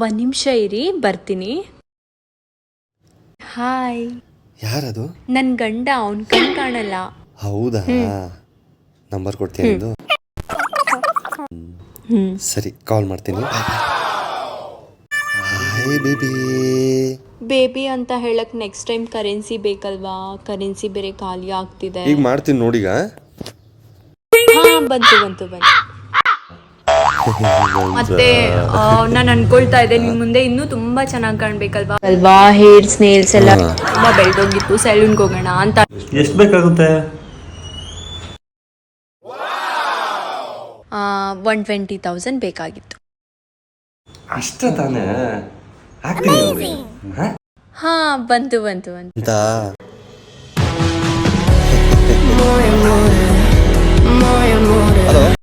ಒಂದು ನಿಮಿಷ ಇರಿ, ಬರ್ತೀನಿ. ಹಾಯ್. ಯಾರದು? ನನ್ನ ಗಂಡ, ಅವ್ನ ಕಣ್ ಕಾಣಲ್ಲ. ಹೌದಾ? ನಂಬರ್ ಕೊಡ್ತೀನಿ ಎಂದು. ಸರಿ, ಕಾಲ್ ಮಾಡ್ತೀನಿ. Hi baby. ಬೇಬಿ ಅಂತ ಹೇಳಕ್ ನೆಕ್ಸ್ಟ್ ಟೈಮ್ ಕರೆನ್ಸಿ ಬೇಕಲ್ವಾ? ಕರೆನ್ಸಿ ಬೇರೆ ಖಾಲಿ ಆಗ್ತಿದೆ. ಈಗ ಮಾಡ್ತೀನಿ ನೋಡೀಗ. ಬಂತು. ಮತ್ತೆ ನಾನು ಅನ್ಕೊಳ್ತಾ ಇದ್ದೆ, ನಿಮ್ ಮುಂದೆ ಇನ್ನೂ ತುಂಬಾ ಚೆನ್ನಾಗಿ ಕಾಣ್ಬೇಕಲ್ವಾ ಅಲ್ವಾ? ಹೇರ್ ಸ್ನೇಲ್ಸ್ ಎಲ್ಲ ತುಂಬಾ ಬೆಳ್ದೋಗಿತ್ತು, ಸೆಲೂನ್ಗೆ ಹೋಗೋಣ ಅಂತ. ಎಷ್ಟು ಬೇಕಾಗುತ್ತೆ? 120,000 ಬೇಕಾಗಿತ್ತು. ಅಷ್ಟ ತಾನೇ? ಹಾಕ್ತೀನಿ. ಬಂತು ಅಂತ